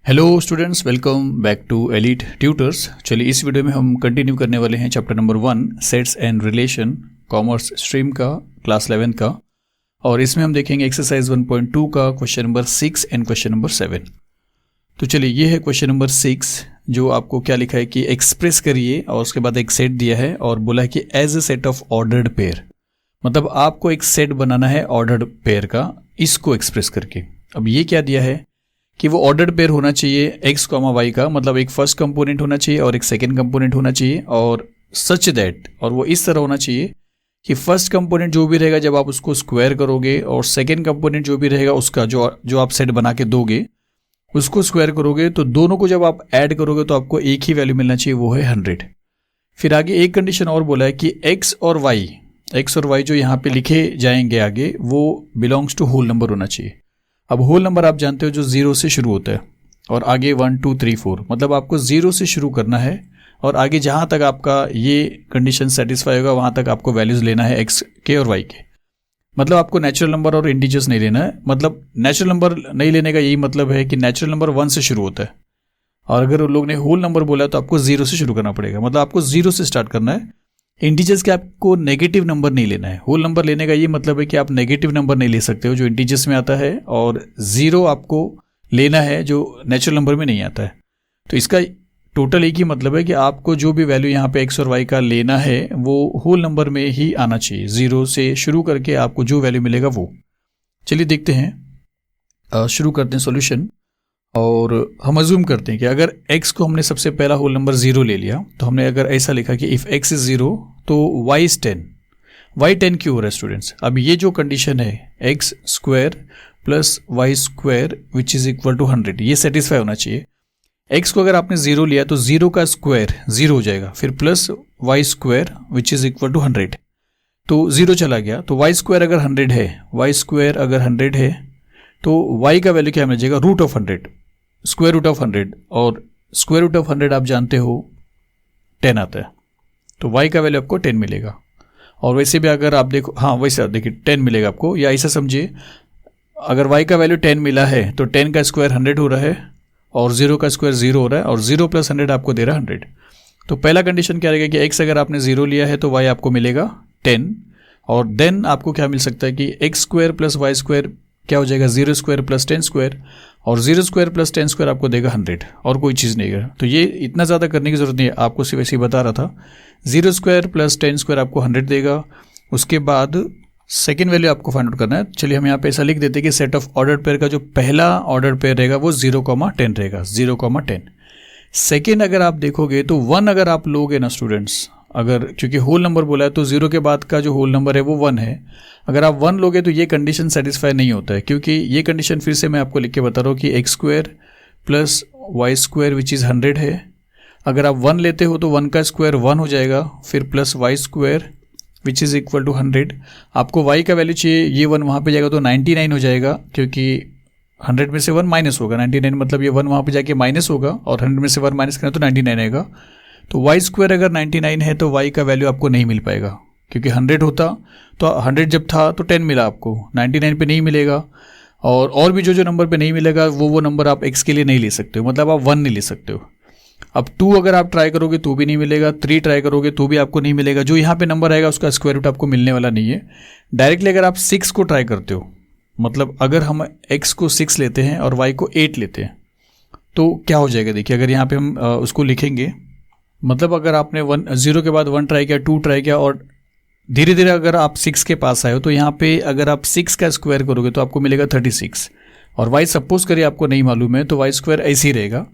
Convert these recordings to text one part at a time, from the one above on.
Hello students, welcome back to elite tutors. चलिए इस video में हम कंटिन्यू करने वाले हैं chapter number 1 sets and relation, commerce stream का, क्लास 11 का। और इसमें हम देखेंगे एक्सरसाइज 1.2 का question number 6 and question number 7। तो चलिए ये है क्वेश्चन नंबर 6, जो आपको क्या लिखा है कि एक्सप्रेस करिए और उसके बाद एक सेट दिया है और बोला है कि as a set of ordered pair, मतलब आपको एक सेट बनाना है ऑर्डर्ड पेयर का, इसको एक्सप्रेस करके। अब ये क्या दिया है कि वो ऑर्डर्ड पेयर होना चाहिए x, y का, मतलब एक फर्स्ट कंपोनेंट होना चाहिए और एक सेकंड कंपोनेंट होना चाहिए, और सच दैट, और वो इस तरह होना चाहिए कि फर्स्ट कंपोनेंट जो भी रहेगा जब आप उसको स्क्वायर करोगे और सेकंड कंपोनेंट जो भी रहेगा उसका जो आप सेट बना के दोगे उसको स्क्वायर करोगे, तो दोनों को जब आप ऐड करोगे तो आपको एक ही वैल्यू मिलना चाहिए, वो है 100। फिर आगे एक कंडीशन और बोला है कि x और y जो यहाँ पे लिखे जाएंगे आगे, वो बिलोंग्स टू होल नंबर होना चाहिए। अब होल नंबर आप जानते हो जो 0 से शुरू होता है और आगे 1 2 3 4, मतलब आपको 0 से शुरू करना है और आगे जहाँ तक आपका ये कंडीशन सेटिस्फाई होगा वहाँ तक आपको वैल्यूज़ लेना है x के और y के। मतलब आपको नेचुरल नंबर और इंटीजर्स नहीं लेना है। मतलब नेचुरल नंबर नहीं लेने का यही मतलब है कि नेचुरल नंबर 1 से शुरू होता है, और अगर उन लोग ने होल नंबर बोला तो आपको 0 से शुरू करना पड़ेगा, मतलब आपको 0 से स्टार्ट करना है। इंटीजर्स के आपको नेगेटिव नंबर नहीं लेना है। होल नंबर लेने का ये मतलब है कि आप नेगेटिव नंबर नहीं ले सकते हो जो इंटीजर्स में आता है, और 0 आपको लेना है जो नेचुरल नंबर में नहीं आता है। तो इसका टोटल एक ही मतलब है कि आपको जो भी वैल्यू यहाँ पे x और y का लेना है वो होल नंबर में ही आना चाहिए। 0 से शुरू करके आपको जो वैल्यू मिलेगा वो। चलिए देखते हैं, शुरू करते हैं सॉल्यूशन। और हम अज्यूम करते हैं कि अगर x को हमने सबसे पहला होल नंबर 0 ले लिया, तो हमने अगर ऐसा लिखा कि इफ़ x इज़ 0 तो y इज़ 10। y 10 क्यों हो रहा है स्टूडेंट्स? अब ये जो कंडीशन है x square plus y square which is equal to 100, ये सेटिस्फाई होना चाहिए। x को अगर आपने 0 लिया तो 0 का स्क्वायर 0 हो जाएगा, फिर plus y square which is equal to 100, तो 0 चला गया। तो वाई स्क्वायर अगर 100 है, वाई स्क्वायर अगर 100 है तो y का वैल्यू क्या मिल जाएगा? Root of 100, square root of 100, और स्क्वायर रूट ऑफ 100 आप जानते हो 10 आता है, तो y का वैल्यू आपको 10 मिलेगा। और वैसे भी अगर आप देखो, हाँ वैसे आप देखिए 10 मिलेगा आपको, या ऐसा समझिए अगर y का वैल्यू 10 मिला है तो 10 का स्क्वायर 100 हो रहा है और 0 का स्क्वायर 0 हो रहा है, और 0 प्लस 100 आपको दे रहा है 100। तो पहला कंडीशन क्या रहेगा कि x अगर आपने 0 लिया है तो y आपको मिलेगा 10, और देन आपको क्या मिल सकता है कि x square plus y square क्या हो जाएगा? 0 स्क्वायर प्लस 10 स्क्वायर, और 0 स्क्वायर प्लस 10 स्क्वायर आपको देगा 100, और कोई चीज़ नहीं है। तो ये इतना ज़्यादा करने की ज़रूरत नहीं है, आपको सिर्फ ऐसे ही बता रहा था। 0 स्क्वायर प्लस 10 स्क्वायर आपको 100 देगा। उसके बाद सेकेंड वैल्यू आपको फाइंड आउट करना है। चलिए हम यहाँ पे ऐसा लिख देते हैं कि सेट ऑफ ऑर्डर पेयर का जो पहला ऑर्डर पेयर रहेगा वो 0,10 रहेगा, 0,10। सेकेंड अगर आप देखोगे तो 1 अगर आप लोगे ना स्टूडेंट्स, अगर क्योंकि होल नंबर बोला है तो 0 के बाद का जो होल नंबर है वो 1 है, अगर आप 1 लोगे तो ये कंडीशन सेटिस्फाई नहीं होता है, क्योंकि ये कंडीशन फिर से मैं आपको लिख के बता रहा हूँ कि x square plus y square which is 100 है। अगर आप 1 लेते हो तो 1 का स्क्वायर 1 हो जाएगा, फिर plus y square which is equal to 100। आपको y का वैल्यू चाहिए, ये 1 वहाँ पे जाएगा तो 99 हो जाएगा, क्योंकि 100 में से 1 माइनस होगा, 99 मतलब ये 1 वहाँ पे जाके माइनस होगा, और 100 में से 1 माइनस करें तो 99 आएगा। तो y स्क्वायर अगर 99 है तो y का वैल्यू आपको नहीं मिल पाएगा, क्योंकि 100 होता तो 100 जब था तो 10 मिला आपको, 99 पे नहीं मिलेगा। और भी जो नंबर पे नहीं मिलेगा वो नंबर आप x के लिए नहीं ले सकते हो, मतलब आप 1 नहीं ले सकते हो। अब 2 अगर आप ट्राई करोगे तो भी नहीं मिलेगा, 3 ट्राई करोगे तो भी आपको नहीं मिलेगा। जो यहाँ पे नंबर आएगा उसका स्क्वायर रूट आपको मिलने वाला नहीं है। डायरेक्टली अगर आप 6 को ट्राई करते हो, मतलब अगर हम x को 6 लेते हैं और y को 8 लेते हैं तो क्या हो जाएगा? देखिए अगर यहाँ पे हम उसको लिखेंगे, मतलब अगर आपने 0 के बाद 1 ट्राई किया, 2 ट्राई किया, और धीरे धीरे अगर आप 6 के पास आए हो तो यहाँ पे अगर आप 6 का स्क्वायर करोगे तो आपको मिलेगा 36, और y सपोज करिए आपको नहीं मालूम है तो y स्क्वायर ऐसे ही रहेगा।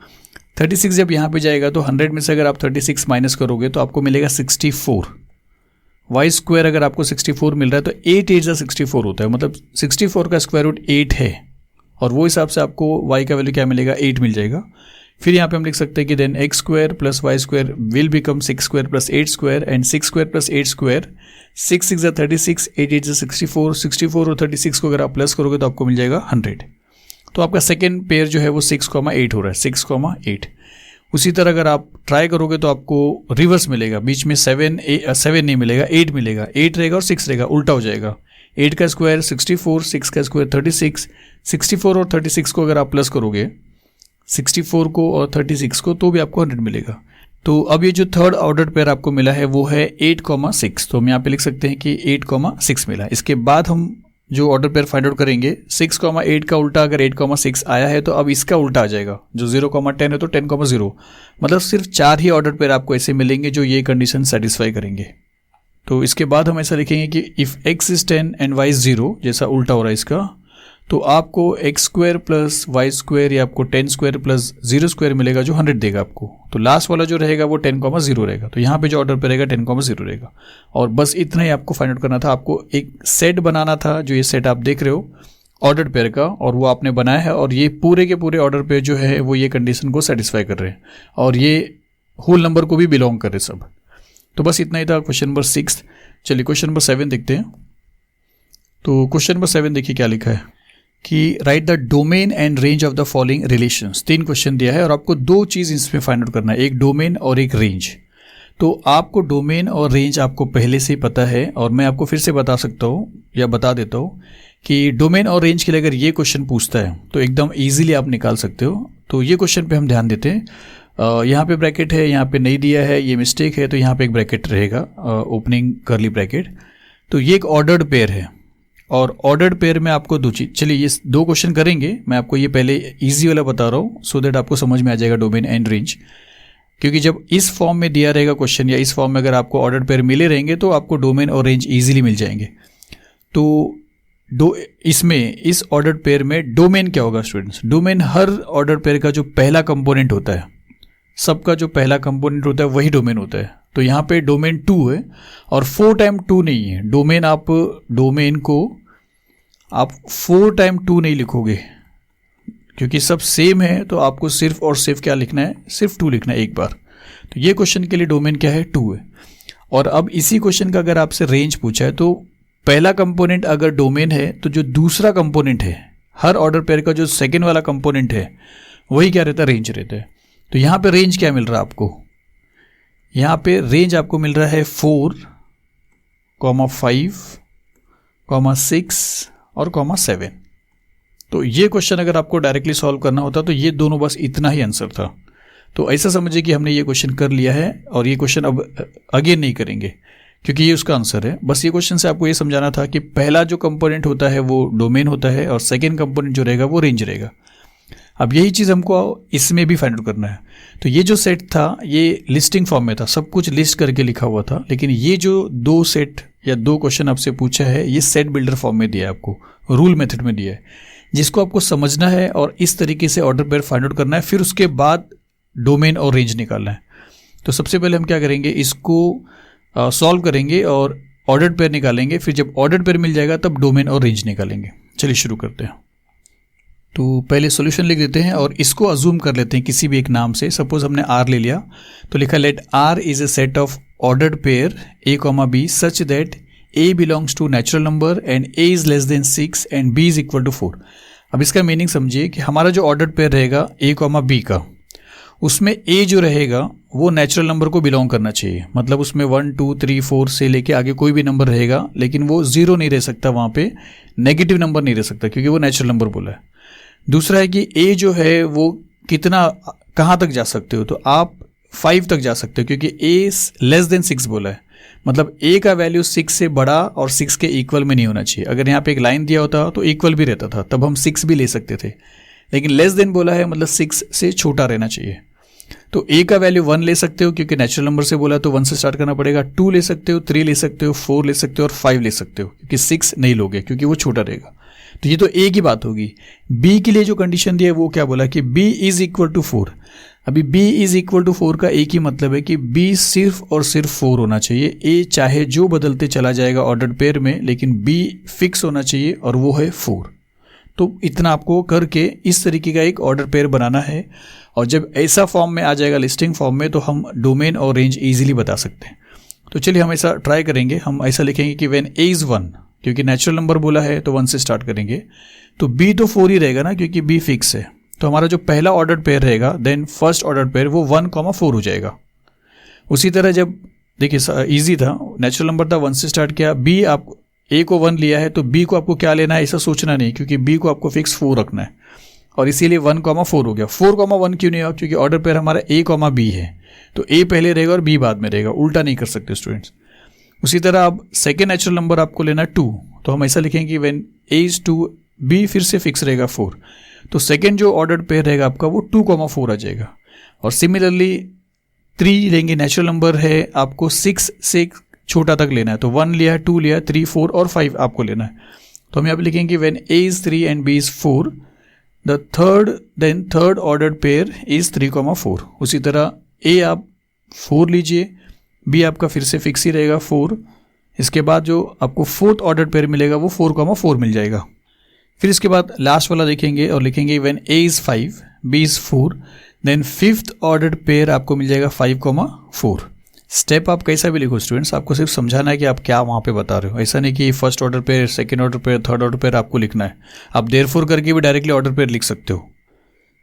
36 जब यहाँ पे जाएगा तो 100 में से अगर आप 36 माइनस करोगे तो आपको मिलेगा 64। y स्क्वायर अगर आपको 64 मिल रहा है तो 8 8 जा 64 होता है, मतलब 64 का स्क्वायर रूट 8 है, और वो हिसाब से आपको y का वैल्यू क्या मिलेगा? 8 मिल जाएगा। फिर यहाँ पे हम लिख सकते हैं कि then x square plus y square will become 6 square plus 8 square, and 6 square plus 8 square, 6 6 जा 36, 8 8 जा 64, 64 और 36 को अगर आप प्लस करोगे तो आपको मिल जाएगा 100। तो आपका सेकेंड पेयर जो है वो 6,8 हो रहा है, 6,8। उसी तरह अगर आप ट्राई करोगे तो आपको रिवर्स मिलेगा, बीच में 7 नहीं मिलेगा, 8 मिलेगा, 8 रहेगा और 6 रहेगा, उल्टा हो जाएगा। 8 का स्क्वायर 64, 6 का स्क्वायर 36, 64 और 36 को अगर आप प्लस करोगे 64 को और 36 को, तो भी आपको 100 मिलेगा। तो अब ये जो थर्ड ऑर्डर पेयर आपको मिला है वो है 8,6, तो हम यहाँ पे लिख सकते हैं कि 8,6 मिला। इसके बाद हम जो ऑर्डर पेयर फाइंड आउट करेंगे 6,8 का उल्टा अगर 8,6 आया है तो अब इसका उल्टा आ जाएगा, जो 0,10 है तो 10,0, मतलब सिर्फ 4 ही ऑर्डर पेयर आपको ऐसे मिलेंगे जो ये कंडीशन सेटिस्फाई करेंगे। तो इसके बाद हम ऐसा लिखेंगे कि if x is 10 and y is 0, जैसा उल्टा हो रहा है इसका, तो आपको x square plus y square या आपको 10 स्क्वायर प्लस 0 स्क्वायर मिलेगा जो 100 देगा आपको। तो लास्ट वाला जो रहेगा वो 10,0 रहेगा, तो यहाँ पे जो ऑर्डर पे रहेगा 10,0 रहेगा। और बस इतना ही आपको फाइंड आउट करना था। आपको एक सेट बनाना था, जो ये सेट आप देख रहे हो ऑर्डर पेयर का, और वो आपने बनाया है, और ये पूरे के पूरे ऑर्डर पेयर जो है वो ये कंडीशन को सेटिस्फाई कर रहे हैं और ये होल नंबर को भी बिलोंग कर रहे सब। तो बस इतना ही था क्वेश्चन नंबर 6। चलिए क्वेश्चन नंबर 7 देखते हैं। तो क्वेश्चन नंबर 7 देखिए क्या लिखा है कि right the domain and range of the following relations. 3 question दिया है और आपको 2 चीज़ इसमें फाइंड आउट करना है, एक डोमेन और एक रेंज। तो आपको डोमेन और रेंज आपको पहले से ही पता है, और मैं आपको फिर से बता सकता हूँ या बता देता हूँ कि डोमेन और रेंज के लिए अगर ये क्वेश्चन पूछता है तो एकदम ईजिली आप निकाल सकते हो। तो ये क्वेश्चन पे हम ध्यान देते हैं। यहाँ पे ब्रैकेट है, यहाँ पे नहीं दिया है, ये मिस्टेक है, तो यहाँ पे एक ब्रैकेट रहेगा, ओपनिंग करली ब्रैकेट। तो ये एक ऑर्डर्ड पेयर है, और ऑर्डर्ड पेयर में आपको 2 चीज़, चलिए ये 2 क्वेश्चन करेंगे। मैं आपको ये पहले इजी वाला बता रहा हूँ सो दैट आपको समझ में आ जाएगा डोमेन एंड रेंज। क्योंकि जब इस फॉर्म में दिया रहेगा क्वेश्चन, या इस फॉर्म में अगर आपको ऑर्डर्ड पेयर मिले रहेंगे तो आपको डोमेन और रेंज ईजिली मिल जाएंगे। तो इसमें इस ऑर्डर्ड पेयर में डोमेन क्या होगा स्टूडेंट्स? डोमेन हर ऑर्डर्ड पेयर का जो पहला कंपोनेंट होता है, सबका जो पहला कंपोनेंट होता है वही डोमेन होता है। तो यहाँ पे डोमेन 2 है, और 4 टाइम 2 नहीं है डोमेन। आप डोमेन को आप 4 टाइम 2 नहीं लिखोगे, क्योंकि सब सेम है। तो आपको सिर्फ और सिर्फ क्या लिखना है? सिर्फ 2 लिखना है एक बार। तो ये क्वेश्चन के लिए डोमेन क्या है? 2 है। और अब इसी क्वेश्चन का अगर आपसे रेंज पूछा है, तो पहला कंपोनेंट अगर डोमेन है तो जो दूसरा कंपोनेंट है, हर ऑर्डर पेयर का जो सेकेंड वाला कंपोनेंट है, वही क्या रहता है? रेंज रहता है। तो यहाँ पे रेंज क्या मिल रहा है आपको? यहाँ पे रेंज आपको मिल रहा है 4, 5, 6 और 7। तो ये क्वेश्चन अगर आपको डायरेक्टली सॉल्व करना होता तो ये दोनों, बस इतना ही आंसर था। तो ऐसा समझिए कि हमने ये क्वेश्चन कर लिया है, और ये क्वेश्चन अब अगेन नहीं करेंगे क्योंकि ये उसका आंसर है। बस ये क्वेश्चन से आपको ये समझाना था कि पहला जो कंपोनेंट होता है वो डोमेन होता है, और सेकेंड कंपोनेंट जो रहेगा वो रेंज रहेगा। अब यही चीज़ हमको इसमें भी फाइंड आउट करना है। तो ये जो सेट था ये लिस्टिंग फॉर्म में था, सब कुछ लिस्ट करके लिखा हुआ था, लेकिन ये जो 2 सेट या 2 क्वेश्चन आपसे पूछा है, ये सेट बिल्डर फॉर्म में दिया है, आपको रूल मेथड में दिया है, जिसको आपको समझना है और इस तरीके से ऑर्डर पेयर फाइंड आउट करना है। फिर उसके बाद डोमेन और रेंज निकालना है। तो सबसे पहले हम क्या करेंगे, इसको सॉल्व करेंगे और ऑर्डर पेयर निकालेंगे। फिर जब ऑर्डर पेयर मिल जाएगा तब डोमेन और रेंज निकालेंगे। चलिए शुरू करते हैं। तो पहले सॉल्यूशन लिख देते हैं और इसको अज्यूम कर लेते हैं किसी भी एक नाम से। सपोज हमने R ले लिया, तो लिखा let R is a set of ordered pair A, B such that A belongs to natural number and A is less than 6 and B is equal to 4। अब इसका मीनिंग समझिए कि हमारा जो ऑर्डर्ड पेयर रहेगा A, B का, उसमें A जो रहेगा वो नेचुरल नंबर को बिलोंग करना चाहिए। मतलब उसमें 1, 2, 3, 4 से लेके आगे कोई भी नंबर रहेगा, लेकिन वो 0 नहीं रह सकता, वहाँ पे नेगेटिव नंबर नहीं रह सकता, क्योंकि वो नेचुरल नंबर बोला है। दूसरा है कि A जो है वो कितना, कहाँ तक जा सकते हो, तो आप 5 तक जा सकते हो, क्योंकि A लेस देन 6 बोला है। मतलब A का वैल्यू 6 से बड़ा और 6 के इक्वल में नहीं होना चाहिए। अगर यहाँ पे एक लाइन दिया होता तो इक्वल भी रहता था, तब हम 6 भी ले सकते थे, लेकिन लेस देन बोला है, मतलब 6 से छोटा रहना चाहिए। तो A का वैल्यू 1 ले सकते हो, क्योंकि नेचुरल नंबर से बोला तो 1 से स्टार्ट करना पड़ेगा। 2 ले सकते हो, 3 ले सकते हो, 4 ले सकते हो और 5 ले सकते हो, क्योंकि 6 नहीं लोगे क्योंकि वो छोटा रहेगा। तो ये तो A की बात होगी। B के लिए जो कंडीशन दिया है वो क्या बोला कि B इज इक्वल टू 4। अभी B इज इक्वल टू 4 का एक ही मतलब है कि B सिर्फ और सिर्फ 4 होना चाहिए। A चाहे जो बदलते चला जाएगा ऑर्डर्ड पेयर में, लेकिन B फिक्स होना चाहिए और वो है 4। तो इतना आपको करके इस तरीके का एक ऑर्डर पेयर बनाना है, और जब ऐसा फॉर्म में आ जाएगा लिस्टिंग फॉर्म में, तो हम डोमेन और रेंज इजीली बता सकते हैं। तो चलिए हम ऐसा ट्राई करेंगे। हम ऐसा लिखेंगे कि व्हेन A इज़ 1, क्योंकि नेचुरल नंबर बोला है तो 1 से स्टार्ट करेंगे, तो B तो 4 ही रहेगा ना, क्योंकि B फिक्स है। तो हमारा जो पहला ऑर्डर पेयर रहेगा, देन फर्स्ट ऑर्डर पेयर वो 1,4 हो जाएगा। उसी तरह जब देखिए ईजी था, नेचुरल नंबर था, 1 से स्टार्ट किया, B आप A को 1 लिया है तो B को आपको क्या लेना है ऐसा सोचना नहीं, क्योंकि B को आपको फिक्स 4 रखना है। और इसीलिए 1,4 हो गया। 4,1 क्यों नहीं हुआ? क्योंकि ऑर्डर पेयर हमारा A, B है, तो A पहले रहेगा और B बाद में रहेगा, उल्टा नहीं कर सकते स्टूडेंट्स। उसी तरह अब सेकेंड नेचुरल नंबर आपको लेना 2, तो हम ऐसा लिखेंगे व्हेन A is 2, B फिर से फिक्स रहेगा 4, तो सेकेंड जो ऑर्डर पेयर रहेगा आपका वो 2,4 आ जाएगा। और सिमिलरली 3 लेंगे, नेचुरल नंबर है, आपको 6 से छोटा तक लेना है, तो 1 लिया, 2 लिया, 3, 4 और 5 आपको लेना है। तो हम यहाँ पे लिखेंगे when A is 3 and B is 4, the third ordered pair is 3,4। उसी तरह A आप 4 लीजिए, B आपका फिर से फिक्स ही रहेगा 4, इसके बाद जो आपको फोर्थ ऑर्डर पेयर मिलेगा वो 4,4 मिल जाएगा। फिर इसके बाद लास्ट वाला देखेंगे और लिखेंगे when A is 5, B is 4, then fifth order pair आपको मिल जाएगा 5,4। स्टेप आप कैसा भी लिखो स्टूडेंट्स, आपको सिर्फ समझाना है कि आप क्या वहाँ पे बता रहे हो, ऐसा नहीं कि first order pair, second order pair, third order pair आपको लिखना है। आप देयरफॉर करके भी डायरेक्टली ऑर्डर पेयर लिख सकते हो।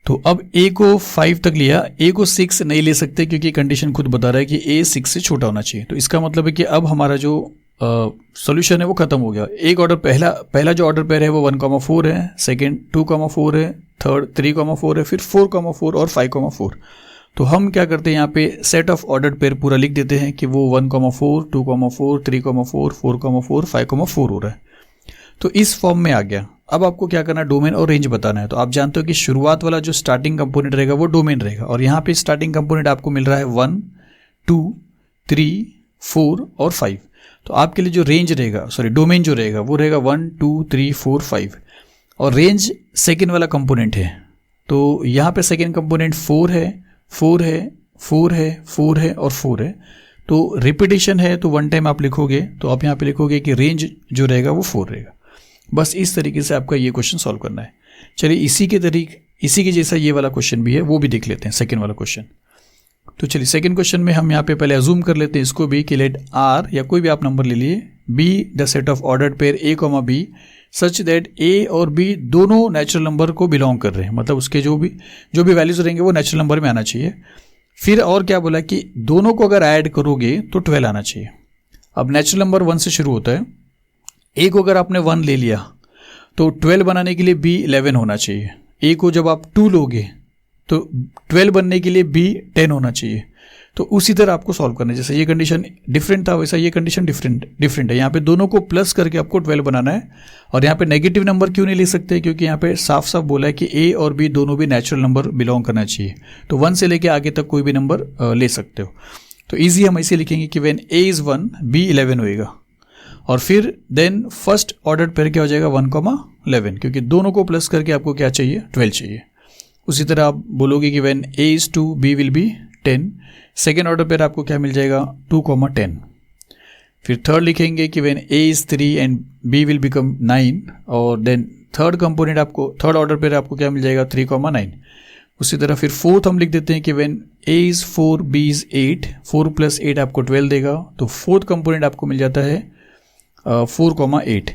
तो अब A को 5 तक लिया, A को 6 नहीं ले सकते क्योंकि कंडीशन खुद बता रहा है कि A 6 से छोटा होना चाहिए। तो इसका मतलब है कि अब हमारा जो सॉल्यूशन है वो खत्म हो गया। एक ऑर्डर पहला जो ऑर्डर पेयर है वो 1,4 है, सेकेंड 2,4 है, थर्ड 3,4 है, फिर 4,4 और 5,4। तो हम क्या करते हैं यहाँ पे सेट ऑफ ऑर्डर पेयर पूरा लिख देते हैं कि वो 1,4, 2,4, 3,4, 4,4, 5,4 हो रहा है। तो इस फॉर्म में आ गया। अब आपको क्या करना है, डोमेन और रेंज बताना है। तो आप जानते हो कि शुरुआत वाला जो स्टार्टिंग कंपोनेंट रहेगा वो डोमेन रहेगा, और यहाँ पे स्टार्टिंग कंपोनेंट आपको मिल रहा है 1, 2, 3, 4 और 5। तो आपके लिए जो रेंज रहेगा, डोमेन जो रहेगा वो रहेगा 1, 2, 3, 4, 5, और रेंज सेकेंड वाला कंपोनेंट है। तो यहाँ पे सेकेंड कंपोनेंट 4 है, 4 है, 4 है, 4 है और 4 है। तो रिपीटेशन है तो 1 टाइम आप लिखोगे, तो आप यहाँ पे लिखोगे कि रेंज जो रहेगा वो 4 रहेगा। बस इस तरीके से आपका ये क्वेश्चन सॉल्व करना है। चलिए इसी के जैसा ये वाला क्वेश्चन भी है, वो भी देख लेते हैं, सेकेंड वाला क्वेश्चन। तो चलिए सेकेंड क्वेश्चन में हम यहाँ पे पहले अज्यूम कर लेते हैं इसको भी कि लेट R या कोई भी आप नंबर ले लिए, be the set of ordered pair A, B such that A और B दोनों नेचुरल नंबर को बिलोंग कर रहे हैं, मतलब उसके जो भी वैल्यूज रहेंगे वो नेचुरल नंबर में आना चाहिए। फिर और क्या बोला कि दोनों को अगर ऐड करोगे तो 12 आना चाहिए। अब नेचुरल नंबर 1 से शुरू होता है, A को अगर आपने 1 ले लिया तो 12 बनाने के लिए B 11 होना चाहिए। A को जब आप 2 लोगे तो 12 बनने के लिए B 10 होना चाहिए। तो उसी तरह आपको सॉल्व करना है, जैसे ये कंडीशन डिफरेंट था वैसा ये कंडीशन डिफरेंट है। यहाँ पे दोनों को प्लस करके आपको 12 बनाना है। और यहाँ पे नेगेटिव नंबर क्यों नहीं ले सकते, क्योंकि यहाँ पे साफ साफ बोला है कि A और B दोनों भी नेचुरल नंबर बिलोंग करना चाहिए। तो 1 से लेके आगे तक कोई भी नंबर ले सकते हो। तो ईजी हम ऐसे लिखेंगे कि व्हेन A is 1, B 11 होएगा, और फिर देन फर्स्ट ऑर्डर पेयर क्या हो जाएगा 1,11, क्योंकि दोनों को प्लस करके आपको क्या चाहिए 12 चाहिए। उसी तरह आप बोलोगे कि when A is 2, B will be 10, second order pair आपको क्या मिल जाएगा 2,10। फिर थर्ड लिखेंगे कि when A is 3 and B will become 9, और देन थर्ड ऑर्डर पेयर आपको क्या मिल जाएगा 3,9। उसी तरह फिर फोर्थ हम लिख देते हैं कि when A is 4, B is 8, 4 + 8 आपको 12 देगा। तो फोर्थ कंपोनेंट आपको मिल जाता है 4,8।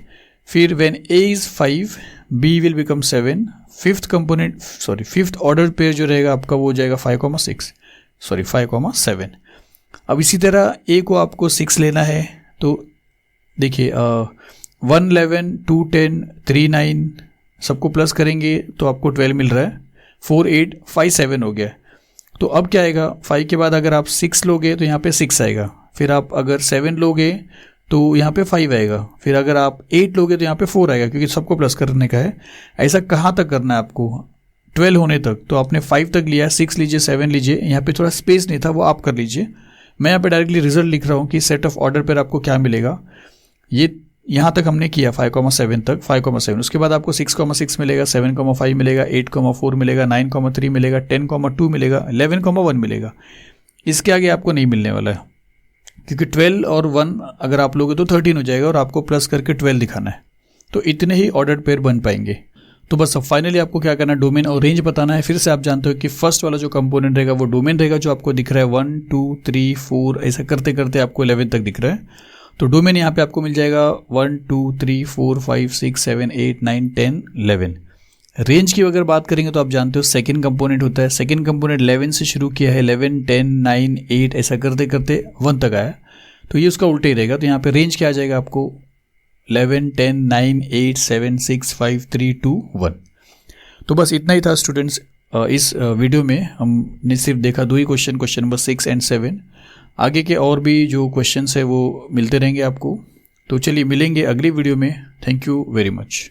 फिर when A is 5, B will become 7, fifth order pair जो रहेगा आपका वो हो जाएगा 5,7। अब इसी तरह A को आपको 6 लेना है, तो देखिए 1 11, 2 10, 3 9 सबको प्लस करेंगे तो आपको 12 मिल रहा है। 4 8 5 7 हो गया। तो अब क्या आएगा, 5 के बाद अगर आप 6 लोगे तो यहाँ पे 6 आएगा, फिर आप अगर 7 लोगे तो यहाँ पे 5 आएगा, फिर अगर आप 8 लोगे तो यहाँ पे 4 आएगा, क्योंकि सबको प्लस करने का है। ऐसा कहाँ तक करना है आपको 12 होने तक। तो आपने 5 तक लिया, 6 लीजिए, 7 लीजिए, यहाँ पे थोड़ा स्पेस नहीं था वो आप कर लीजिए। मैं यहाँ पे डायरेक्टली रिजल्ट लिख रहा हूँ कि सेट ऑफ ऑर्डर पर आपको क्या मिलेगा। ये यहाँ तक हमने किया 5,7 तक, 5,7। उसके बाद आपको 6,6 मिलेगा, 7,5 मिलेगा, 8,4 मिलेगा, 9,3 मिलेगा, 10,2 मिलेगा, 11,1 मिलेगा। इसके आगे आपको नहीं मिलने वाला है, क्योंकि 12 और 1 अगर आप लोगे तो 13 हो जाएगा, और आपको प्लस करके 12 दिखाना है। तो इतने ही ऑर्डर पेयर बन पाएंगे। तो बस अब फाइनली आपको क्या करना है, डोमेन और रेंज बताना है। फिर से आप जानते हो कि फर्स्ट वाला जो कंपोनेंट रहेगा वो डोमेन रहेगा, जो आपको दिख रहा है 1 2 3 4, ऐसा करते करते आपको 11 तक दिख रहा है। तो डोमेन यहाँ पे आपको मिल जाएगा 1 2 3 4 5 6 7 8 9 10 11। रेंज की अगर बात करेंगे तो आप जानते हो सेकंड कंपोनेंट होता है। सेकंड कंपोनेंट 11 से शुरू किया है, 11 10 9 8 ऐसा करते करते 1 तक आया, तो ये उसका उल्टा ही रहेगा। तो यहाँ पे रेंज क्या आ जाएगा आपको 11 10 9 8 7 6 5 3 2 1। तो बस इतना ही था स्टूडेंट्स। इस वीडियो में हमने सिर्फ देखा 2 ही क्वेश्चन नंबर 6 एंड 7। आगे के और भी जो क्वेश्चंस है वो मिलते रहेंगे आपको। तो चलिए मिलेंगे अगली वीडियो में। Thank you very much.